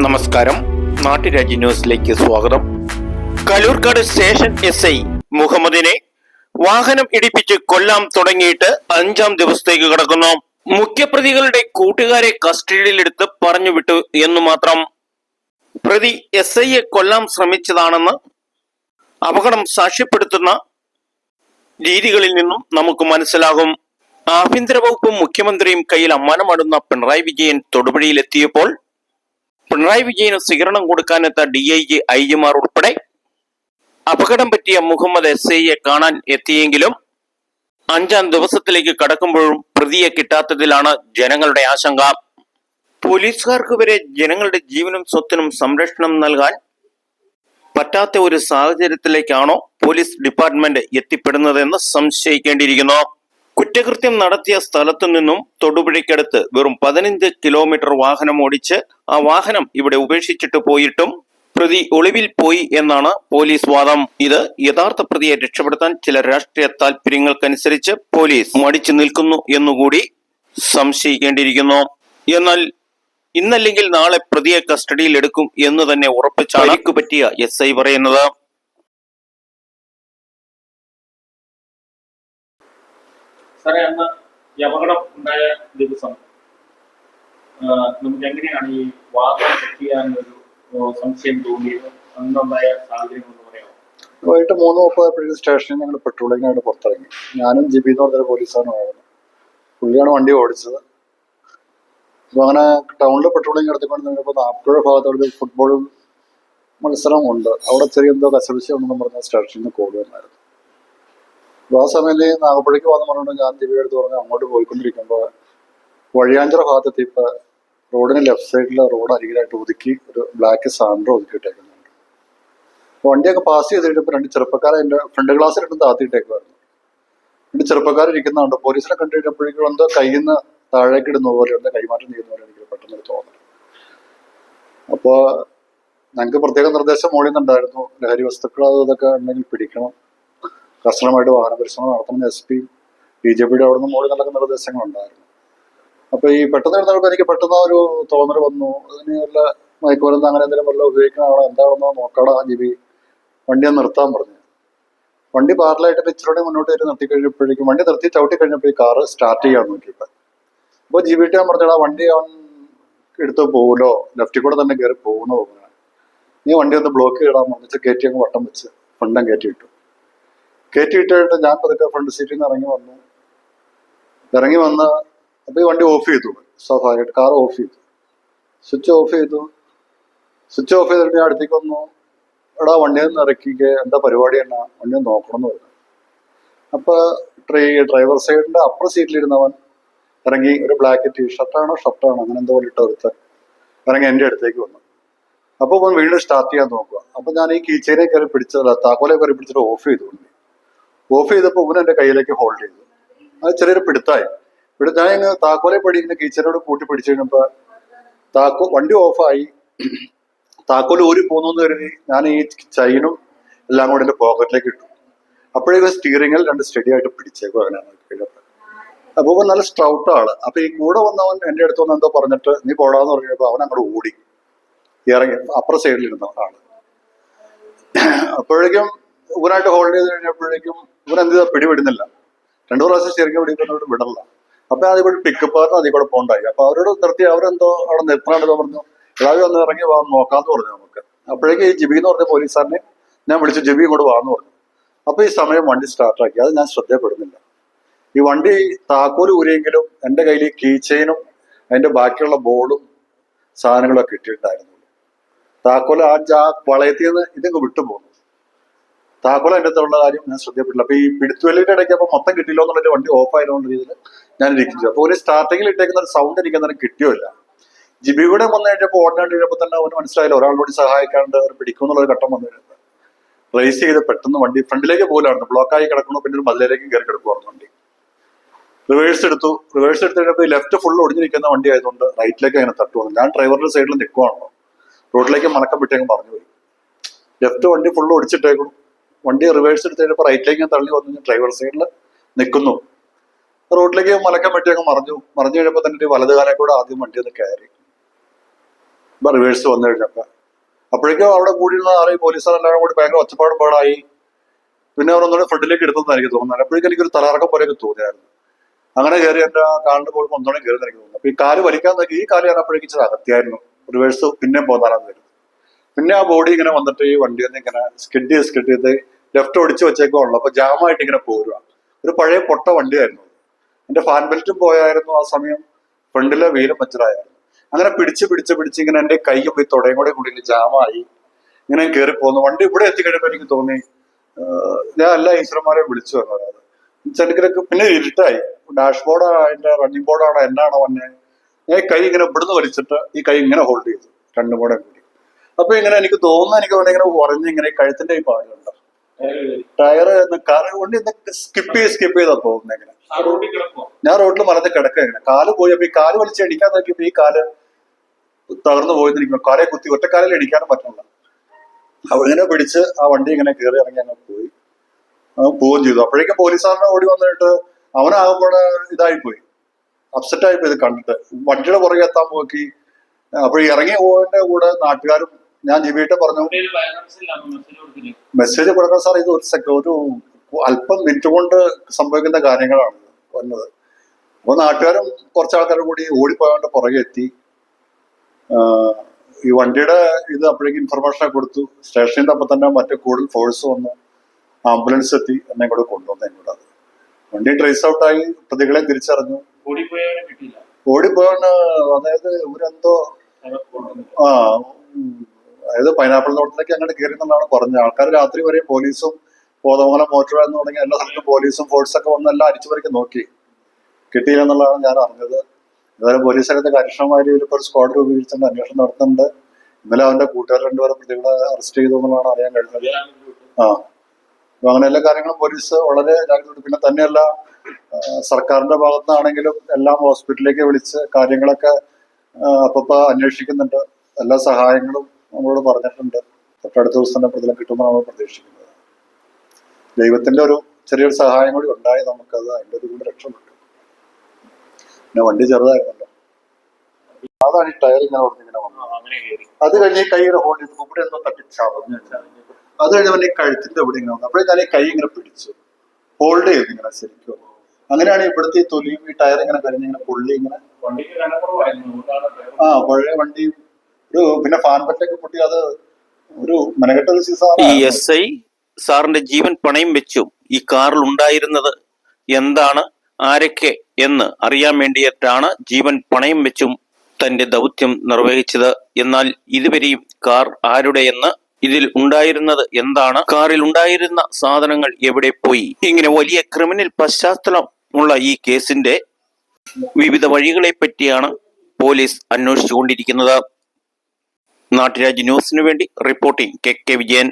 നമസ്കാരം, നാട്ടുരാജ്യ ന്യൂസിലേക്ക് സ്വാഗതം. കലൂർക്കാട് സ്റ്റേഷൻ എസ്.ഐ മുഹമ്മദിനെ വാഹനം ഇടിപ്പിച്ച് കൊല്ലാൻ തുടങ്ങിയിട്ട് 5-ാം ദിവസത്തേക്ക് കടക്കുന്നു. മുഖ്യപ്രതികളുടെ കൂട്ടുകാരെ കസ്റ്റഡിയിലെടുത്ത് പറഞ്ഞുവിട്ടു എന്നു മാത്രം. പ്രതി എസ്.ഐയെ കൊല്ലാൻ ശ്രമിച്ചതാണെന്ന് അപകടം സാക്ഷ്യപ്പെടുത്തുന്ന രീതികളിൽ നിന്നും നമുക്ക് മനസ്സിലാകും. ആഭ്യന്തര വകുപ്പും മുഖ്യമന്ത്രിയും കയ്യിൽ അമ്മാനമാടുന്ന പിണറായി വിജയൻ തൊടുപുഴയിലെത്തിയപ്പോൾ പിണറായി വിജയന് സ്വീകരണം കൊടുക്കാനെത്ത DIG, IG-മാർ ഉൾപ്പെടെ അപകടം പറ്റിയ മുഹമ്മദ് എസ്.ഐയെ കാണാൻ എത്തിയെങ്കിലും 5-ാം ദിവസത്തിലേക്ക് കടക്കുമ്പോഴും പ്രതിയെ കിട്ടാത്തതിലാണ് ജനങ്ങളുടെ ആശങ്ക. പോലീസുകാർക്ക് വരെ ജനങ്ങളുടെ ജീവനും സ്വത്തിനും സംരക്ഷണം നൽകാൻ പറ്റാത്ത ഒരു സാഹചര്യത്തിലേക്കാണോ പോലീസ് ഡിപ്പാർട്ട്മെന്റ് എത്തിപ്പെടുന്നതെന്ന് സംശയിക്കേണ്ടിയിരിക്കുന്നു. കുറ്റകൃത്യം നടത്തിയ സ്ഥലത്തു നിന്നും തൊടുപുഴയ്ക്കടുത്ത് വെറും 15 കിലോമീറ്റർ വാഹനം ഓടിച്ച് ആ വാഹനം ഇവിടെ ഉപേക്ഷിച്ചിട്ട് പോയിട്ടും പ്രതി ഒളിവിൽ പോയി എന്നാണ് പോലീസ് വാദം. ഇത് യഥാർത്ഥ പ്രതിയെ രക്ഷപ്പെടുത്താൻ ചില രാഷ്ട്രീയ താല്പര്യങ്ങൾക്കനുസരിച്ച് പോലീസ് മടിച്ചു നിൽക്കുന്നു എന്നുകൂടി സംശയിക്കേണ്ടിയിരിക്കുന്നു. എന്നാൽ ഇന്നല്ലെങ്കിൽ നാളെ പ്രതിയെ കസ്റ്റഡിയിൽ എടുക്കും എന്ന് തന്നെ ഉറപ്പിച്ചാണ് പരിക്ക് പറ്റിയ SI പറയുന്നത്. സാറേ, അന്ന് ഈ അപകടം ഉണ്ടായ ദിവസം നമുക്ക് എങ്ങനെയാണ് ഈ വാഹനം ചെയ്യാനൊരു സംശയം തോന്നിയത്? അന്നുണ്ടായ സാഹചര്യം എന്ന് പറയാമോ? വൈകിട്ട് 3:30 സ്റ്റേഷനിൽ ഞങ്ങൾ പെട്രോളിങ്ങിനായിട്ട് പുറത്തിറങ്ങി. ഞാനും ജിബി എന്ന് പറഞ്ഞൊരു പോലീസുകാരനായിരുന്നു. പുള്ളിയാണ് വണ്ടി ഓടിച്ചത്. അപ്പോൾ അങ്ങനെ ടൗണിൽ പെട്രോളിങ് നടത്തിക്കൊണ്ട് നിന്നപ്പോൾ ആപ്പുഴ ഭാഗത്തോട് ഫുട്ബോൾ മത്സരമുണ്ട്. അവിടെ ചെറിയ എന്തോ കശപിശ ഉണ്ടെന്ന് പറഞ്ഞ സ്റ്റേഷനിൽ നിന്ന് കോൾ വന്നായിരുന്നു. അപ്പോൾ ആ സമയത്ത് നാഗപ്പുഴയ്ക്ക് വന്ന് പറഞ്ഞുകൊണ്ട് ഞാൻ ജിബിയുടെ അടുത്ത് പറഞ്ഞ് അങ്ങോട്ട് പോയിക്കൊണ്ടിരിക്കുമ്പോൾ വഴിയാഞ്ചിറ ഭാഗത്തെത്തിയപ്പോൾ റോഡിന് ലെഫ്റ്റ് സൈഡിൽ റോഡ് അരികിലായിട്ട് ഒതുക്കി ഒരു ബ്ലാക്ക് സാൻഡ്രോ ഒതുക്കിയിട്ടേക്കുന്നുണ്ട്. അപ്പോൾ വണ്ടിയൊക്കെ പാസ് ചെയ്ത് കഴിഞ്ഞപ്പോൾ 2 ചെറുപ്പക്കാരെ എൻ്റെ ഫ്രണ്ട് ഗ്ലാസ്സിൽ രണ്ടും താത്തിയിട്ടേക്കുമായിരുന്നു. 2 ചെറുപ്പക്കാരിരിക്കുന്നുണ്ട്. പോലീസിനെ കണ്ടു കഴിഞ്ഞപ്പോഴേക്കും എന്തോ കയ്യിൽ നിന്ന് താഴേക്ക് ഇടുന്ന പോലെ എന്തോ കൈമാറ്റം ചെയ്യുന്ന പോലെ എനിക്ക് പെട്ടെന്ന് തോന്നുന്നു. അപ്പോൾ ഞങ്ങൾക്ക് പ്രത്യേക നിർദ്ദേശം മോളിൽ നിന്നുണ്ടായിരുന്നു. ലഹരി വസ്തുക്കൾ ഇതൊക്കെ ഉണ്ടെങ്കിൽ പിടിക്കണം, കർശനമായിട്ട് വാഹന പരിശോധന നടത്തണം. SP, BJPയുടെ അവിടെ നിന്ന് മോളിൽ നടക്കുന്ന നിർദ്ദേശങ്ങളുണ്ടായിരുന്നു. അപ്പോൾ ഈ പെട്ടെന്ന് നടന്നപ്പോൾ എനിക്ക് പെട്ടെന്ന് ഒരു തോന്നൽ വന്നു, അതിന് വല്ല മയക്കുമരുന്ന് അങ്ങനെ എന്തെങ്കിലും വല്ല ഉപയോഗിക്കണോ എന്താണെന്നോ നോക്കാടാ ജിബി, വണ്ടി ഒന്ന് നിർത്താൻ പറഞ്ഞു. വണ്ടി പാർലായിട്ട് ഇച്ചിരി മുന്നോട്ട് കയറി നിർത്തി കഴിഞ്ഞപ്പോഴേക്കും വണ്ടി നിർത്തി ചവിട്ടി കഴിഞ്ഞപ്പോൾ ഈ കാറ് സ്റ്റാർട്ട് ചെയ്യാൻ നോക്കിയപ്പോൾ അപ്പോൾ GBT ഞാൻ പറഞ്ഞാൽ വണ്ടി അവൻ എടുത്ത് പോകുമല്ലോ, ലെഫ്റ്റിൽ കൂടെ തന്നെ കയറി പോകുന്ന തോന്നുന്നു, നീ വണ്ടി ഒന്ന് ബ്ലോക്ക് ചെയ്യടാൻ പറഞ്ഞിട്ട് കയറ്റി അങ്ങ് വട്ടം വെച്ച് ഫ്രണ്ടും കയറ്റിയിട്ടു. കയറ്റിയിട്ടിട്ട് ഞാൻ പതുക്കെ ഫ്രണ്ട് സീറ്റിൽ നിന്ന് ഇറങ്ങി വന്ന് അപ്പോൾ ഈ വണ്ടി ഓഫ് ചെയ്തു. സ്വാഭാവികമായിട്ട് കാർ ഓഫ് ചെയ്തു, സ്വിച്ച് ഓഫ് ചെയ്തു ചെയ്തിട്ട് ഞാൻ അടുത്തേക്ക് വന്നു. എടാ വണ്ടിയിൽ നിന്ന് ഇറക്കിക്ക്, എന്താ പരിപാടി എന്നാ, വണ്ടി ഒന്ന് നോക്കണം എന്ന് പറഞ്ഞു. അപ്പോൾ ഡ്രൈവർ സൈഡിൻ്റെ അപ്പുറ സീറ്റിലിരുന്നവൻ ഇറങ്ങി, ഒരു ബ്ലാക്ക് ഷർട്ടാണോ അങ്ങനെ എന്തോ ഇട്ട് ഒരുത്തൻ ഇറങ്ങി എൻ്റെ അടുത്തേക്ക് വന്നു. അപ്പോൾ വീണ്ടും സ്റ്റാർട്ട് ചെയ്യാൻ നോക്കുക. അപ്പോൾ ഞാൻ ഈ കീച്ചേനെ കയറി പിടിച്ചതല്ല, താക്കോലെ കയറി പിടിച്ചിട്ട് ഓഫ് ചെയ്തു. ഓഫ് ചെയ്തപ്പോൾ ഇവൻ എൻ്റെ കയ്യിലേക്ക് ഹോൾഡ് ചെയ്തു. അത് ചെറിയൊരു പിടുത്തായി. ഞാൻ താക്കോലെ പിടിക്കുന്ന കീച്ചനോട് കൂട്ടി പിടിച്ചു കഴിഞ്ഞപ്പോൾ വണ്ടി ഓഫായി. താക്കോൽ ഊരി പോകുന്നു കരുതി ഞാൻ ഈ ചൈനും എല്ലാം കൂടെ എൻ്റെ പോക്കറ്റിലേക്ക് ഇട്ടു. അപ്പോഴേക്കും സ്റ്റിയറിംഗിൽ 2 സ്റ്റഡി ആയിട്ട് പിടിച്ചേക്കും. അങ്ങനെ അപ്പോൾ നല്ല സ്ട്രൗട്ട് ആള്. അപ്പൊ ഈ കൂടെ വന്നവൻ എൻ്റെ അടുത്ത് വന്ന് എന്തോ പറഞ്ഞിട്ട് നീ പോടാന്ന് പറഞ്ഞപ്പോൾ അവൻ അങ്ങോട്ട് ഓടി ഇറങ്ങി അപ്പുറ സൈഡിലിരുന്ന ആള്. അപ്പോഴേക്കും ഇവനായിട്ട് ഹോൾഡ് ചെയ്ത് കഴിഞ്ഞപ്പോഴേക്കും ഇവനെന്ത് പിടിവിടുന്നില്ല. 2 പ്രാവശ്യം സ്റ്റിയറിംഗ് പിടിക്കുന്നവരോട് വിടല്ല. അപ്പൊ അതിവിടെ പിക്കപ്പ് ആയിരുന്നു, അതിൽ കൂടെ പോണ്ടായി. അപ്പൊ അവരോട് നിർത്തി, അവരെന്തോ അവിടെ നിർത്തണമെന്ന് പറഞ്ഞു. എല്ലാവരും ഒന്ന് ഇറങ്ങി നോക്കാന്ന് പറഞ്ഞു നമുക്ക്. അപ്പോഴേക്കും ഈ ജിബി എന്ന് പറഞ്ഞ പോലീസുകാരനെ ഞാൻ വിളിച്ചു, ജിബി ഇങ്ങോട്ട് വാന്ന് പറഞ്ഞു. അപ്പൊ ഈ സമയം വണ്ടി സ്റ്റാർട്ടാക്കി. അത് ഞാൻ ശ്രദ്ധപ്പെടുന്നില്ല. ഈ വണ്ടി താക്കോൽ ഊരിയെങ്കിലും എൻ്റെ കയ്യിൽ ഈ കീ ചെയിനും അതിന്റെ ബാക്കിയുള്ള ബോർഡും സാധനങ്ങളൊക്കെ ഇട്ടിട്ടുണ്ടായിരുന്നു. താക്കോൽ ആ വളയത്തിൽ നിന്ന് ഇതൊക്കെ വിട്ടുപോകുന്നു. താക്കോൽ അതിൻ്റെ അടുത്തുള്ള കാര്യം ഞാൻ ശ്രദ്ധപ്പെട്ടില്ല. അപ്പൊ ഈ പിടുത്തുവലിന്റെ ഇടയ്ക്ക് അപ്പൊ മൊത്തം കിട്ടില്ലോ എന്നുള്ള വണ്ടി ഓഫ് ആയതുകൊണ്ട് രീതിയിൽ ഞാൻ ഇരിക്കുന്നു. അപ്പൊ ഒരു സ്റ്റാർട്ടിങ്ങിൽ ഇട്ടേക്കുന്ന ഒരു സൗണ്ട് എനിക്ക് അന്നേരം കിട്ടിയില്ല. ജിബി കൂടെ വന്നു കഴിഞ്ഞപ്പോൾ ഓടാണ്ട് കഴിഞ്ഞപ്പോൾ തന്നെ അവന് മനസ്സിലായില്ല, ഒരാളോട് സഹായിക്കാണ്ട് അവർ പിടിക്കുമെന്നുള്ളൊരു ഘട്ടം വന്നു കഴിഞ്ഞപ്പോൾ റേസ് ചെയ്ത് പെട്ടെന്ന് വണ്ടി ഫ്രണ്ടിലേക്ക് പോലാണ്, ബ്ലോക്കായി കിടക്കണോ, പിന്നെ ഒരു മതിലേക്ക് കയറി കിടക്കുമായിരുന്നു വണ്ടി. റിവേഴ്സ് എടുത്തു കഴിഞ്ഞപ്പോൾ ലെഫ്റ്റ് ഫുൾ ഒടിഞ്ഞിരിക്കുന്ന വണ്ടി ആയതുകൊണ്ട് റൈറ്റിലേക്ക് അങ്ങനെ തട്ടുവന്നു. ഞാൻ ഡ്രൈവറുടെ സൈഡിൽ നിൽക്കുവാണല്ലോ, റോഡിലേക്ക് മണക്കം വിട്ടേക്ക് പറഞ്ഞു പോയി. ലെഫ്റ്റ് വണ്ടി ഫുള്ള് ഒടിച്ചിട്ടേക്കും. വണ്ടി റിവേഴ്സ് എടുത്ത് കഴിഞ്ഞപ്പോൾ റൈറ്റിലേക്ക് ഞാൻ തള്ളി വന്നു ഡ്രൈവർ സൈഡിൽ നിൽക്കുന്നു. റോഡിലേക്ക് മലക്കം വെട്ടി അങ്ങ് മറിഞ്ഞു കഴിഞ്ഞപ്പോൾ തന്നെ വലതുകാലെ കൂടെ ആദ്യം വണ്ടി ഒന്ന് കയറി. റിവേഴ്സ് വന്നു കഴിഞ്ഞപ്പോ അപ്പോഴേക്കും അവിടെ കൂടിയുള്ള ആളെ പോലീസുകാരെല്ലാവരും കൂടി ഭയങ്കര ഒച്ചപ്പാടും പാടായി. പിന്നെ അവർ ഒന്നുകൂടെ ഫ്രണ്ടിലേക്ക് എടുത്തെന്ന് എനിക്ക് തോന്നുന്നത്. അപ്പോഴേക്കും എനിക്കൊരു തലകറക്കം പോലെയൊക്കെ തോന്നിയായിരുന്നു. അങ്ങനെ കയറി എന്റെ കാലിന്റെ പോലും ഒന്നോടെ കയറി എനിക്ക് തോന്നുന്നു. അപ്പൊ ഈ കാല് വലിക്കാൻ നോക്കി, ഈ കാല് ഞാൻ അപ്പോഴേക്കും ഇച്ചിരി അകത്തിയായിരുന്നു. റിവേഴ്സ് പിന്നെ പോകാനാന്ന് വരും. പിന്നെ ആ ബോഡി ഇങ്ങനെ വന്നിട്ട് ഈ വണ്ടി ഒന്ന് ഇങ്ങനെ സ്കിഡ് ചെയ്ത് ലെഫ്റ്റ് ഒടിച്ച് വെച്ചേക്കുള്ളൂ. അപ്പൊ ജാമായിട്ട് ഇങ്ങനെ പോരുക. ഒരു പഴയ പൊട്ട വണ്ടിയായിരുന്നു. എന്റെ ഫാൻ ബെൽറ്റും പോയായിരുന്നു ആ സമയം. ഫ്രണ്ടിലെ വീലും പഞ്ചറായിരുന്നു. അങ്ങനെ പിടിച്ച് ഇങ്ങനെ എന്റെ കൈയും പോയി തുടയും കൂടി ജാമായി ഇങ്ങനെ കയറി പോകുന്നു. വണ്ടി ഇവിടെ എത്തിക്കഴിഞ്ഞപ്പോ എനിക്ക് തോന്നി ഞാൻ എല്ലാ ഈശ്വരന്മാരെയും വിളിച്ചു വന്നത്. എനിക്കൊക്കെ പിന്നെ ഇരുട്ടായി. ഡാഷ്ബോർഡ് അതിന്റെ റണ്ണിംഗ് ബോർഡാണോ എന്നാണോ വന്നെ. ഞാൻ കൈ ഇങ്ങനെ ഇവിടുന്ന് വലിച്ചിട്ട് ഈ കൈ ഇങ്ങനെ ഹോൾഡ് ചെയ്തു രണ്ടും കൂടെ കൂടി. അപ്പൊ ഇങ്ങനെ എനിക്ക് തോന്നുന്നു ഇങ്ങനെ ഉറഞ്ഞ് ഇങ്ങനെ കഴുത്തിന്റെ ഈ പാടുണ്ട്. ടയറ് വണ്ടി സ്കിപ്പ് ചെയ്താ പോകുന്നത്. ഇങ്ങനെ ഞാൻ റോഡിൽ മലത്ത് കിടക്കുക ഇങ്ങനെ കാല് പോയി. അപ്പൊ ഈ കാല് വലിച്ച് അടിക്കാൻ നോക്കിയപ്പോ ഈ കാല് തകർന്നു പോയിരിക്കും. കാലെ കുത്തി ഒറ്റക്കാലിൽ അടിക്കാനും പറ്റില്ല. അപ്പൊ ഇങ്ങനെ പിടിച്ച് ആ വണ്ടി ഇങ്ങനെ കയറി ഇറങ്ങി അങ്ങ് പോയി. പോവുകയും ചെയ്തു. അപ്പോഴേക്കും പോലീസുകാരനെ ഓടി വന്നിട്ട് അവനാകുമ്പോഴെ ഇതായിപ്പോയി, അപ്സെറ്റ് ആയിപ്പോയി ഇത് കണ്ടിട്ട്. വണ്ടിയുടെ പുറകെ എത്താൻ നോക്കി. അപ്പോൾ ഇറങ്ങി പോയതിന്റെ കൂടെ നാട്ടുകാരും ഞാൻ ജിബിയിട്ട് പറഞ്ഞു മെസ്സേജ് കൊടുക്കാൻ. സാർ ഇത് ഒരു അല്പം മിനിറ്റ് കൊണ്ട് സംഭവിക്കുന്ന കാര്യങ്ങളാണ് വന്നത്. അപ്പൊ നാട്ടുകാരും കുറച്ചാൾക്കാരും കൂടി ഓടിപ്പോയവന്റെ പുറകെ എത്തി. ഈ വണ്ടിയുടെ ഇത് അപ്പോഴേക്കും ഇൻഫർമേഷൻ കൊടുത്തു. സ്റ്റേഷനിൽ അപ്പൊ തന്നെ മറ്റേ കൂടുതൽ ഫോഴ്സ് വന്നു. ആംബുലൻസ് എത്തി എന്നെ കൂടെ കൊണ്ടുവന്നു. എന്നോട് വണ്ടി ട്രേസ് ഔട്ടായി. പ്രതികളെ തിരിച്ചറിഞ്ഞു. ഓടിപ്പോയവന് അതായത് ഇവരെന്തോ അതായത് പൈനാപ്പിൾ തോട്ടത്തിലേക്ക് അങ്ങോട്ട് കയറി എന്നുള്ളതാണ് പറഞ്ഞത്. ആൾക്കാർ രാത്രി വരെ പോലീസും കോതമംഗലം മോട്ടോർ എന്ന് തുടങ്ങിയ എല്ലാ സ്ഥലത്തും പോലീസും ഫോഴ്സൊക്കെ വന്ന് എല്ലാം അരിച്ചുപറിക്ക് നോക്കി. കിട്ടിയില്ല എന്നുള്ളതാണ് ഞാൻ അറിഞ്ഞത്. ഇതുവരെ പോലീസൊക്കെ കാര്യക്ഷമമായ രീതിയിൽ ഇപ്പോൾ ഒരു സ്ക്വാഡ് രൂപീകരിച്ചുകൊണ്ട് അന്വേഷണം നടത്തുന്നുണ്ട്. ഇന്നലെ അവന്റെ കൂട്ടുകാർ രണ്ടുപേരെ പ്രതികളെ അറസ്റ്റ് ചെയ്തു എന്നുള്ളതാണ് അറിയാൻ കഴിഞ്ഞത്. അപ്പൊ അങ്ങനെ എല്ലാ കാര്യങ്ങളും പോലീസ് വളരെ ജാഗ്രത. പിന്നെ തന്നെയല്ല, സർക്കാരിന്റെ ഭാഗത്തുനിന്നാണെങ്കിലും എല്ലാം ഹോസ്പിറ്റലിലേക്ക് വിളിച്ച് കാര്യങ്ങളൊക്കെ അപ്പൊ അന്വേഷിക്കുന്നുണ്ട്. എല്ലാ സഹായങ്ങളും നമ്മളോട് പറഞ്ഞിട്ടുണ്ട്. തൊട്ടടുത്ത ദിവസം തന്നെ പ്രതിഫലം കിട്ടുമെന്ന് നമ്മൾ പ്രതീക്ഷിക്കുന്നത്. ദൈവത്തിന്റെ ഒരു ചെറിയൊരു സഹായം കൂടി ഉണ്ടായി നമുക്കത്. അതിൻ്റെ ഒരു കൂടി രക്ഷപ്പെട്ടു. പിന്നെ വണ്ടി ചെറുതായിരുന്നല്ലോ. അതാണ് ഈ ടയർ ഇങ്ങനെ ഇങ്ങനെ വന്നത്. അത് കഴിഞ്ഞ് ഈ കൈയുടെ ഹോൾഡ് ചെയ്ത് ഇവിടെ എന്തോ തട്ടിച്ചാവുന്നു. അത് കഴിഞ്ഞ ഈ കഴുത്തിന്റെ ഇവിടെ ഇങ്ങനെ വന്നു. അപ്പോഴേ ഞാൻ ഈ കൈ ഇങ്ങനെ പിടിച്ചു ഹോൾഡ് ചെയ്ത് ഇങ്ങനെ ശരിക്കും. അങ്ങനെയാണ് ഇവിടുത്തെ ഈ തൊലിയും ഈ ടയർ ഇങ്ങനെ കഴിഞ്ഞിങ്ങനെ പൊള്ളി ഇങ്ങനെ. പഴയ വണ്ടി ഒരു പിന്നെ ഫാൻ പറ്റൊക്കെ പൊട്ടി. അത് ഒരു മെനക്കെട്ട ഈ SI സാറിന്റെ ജീവൻ പണയം വെച്ചും ഈ കാറിൽ ഉണ്ടായിരുന്നത് എന്താണ്, ആരൊക്കെ എന്ന് അറിയാൻ വേണ്ടിയിട്ടാണ് ജീവൻ പണയം വെച്ചും തന്റെ ദൗത്യം നിർവഹിച്ചത്. എന്നാൽ ഇതുവരെയും കാർ ആരുടെയെന്ന്, ഇതിൽ ഉണ്ടായിരുന്നത് എന്താണ്, കാറിൽ ഉണ്ടായിരുന്ന സാധനങ്ങൾ എവിടെ പോയി, ഇങ്ങനെ വലിയ ക്രിമിനൽ പശ്ചാത്തലം ഉള്ള ഈ കേസിന്റെ വിവിധ വഴികളെ പറ്റിയാണ് പോലീസ് അന്വേഷിച്ചുകൊണ്ടിരിക്കുന്നത്. നാട്ടുരാജ്യ ന്യൂസിനു വേണ്ടി റിപ്പോർട്ടിംഗ് KK വിജയൻ.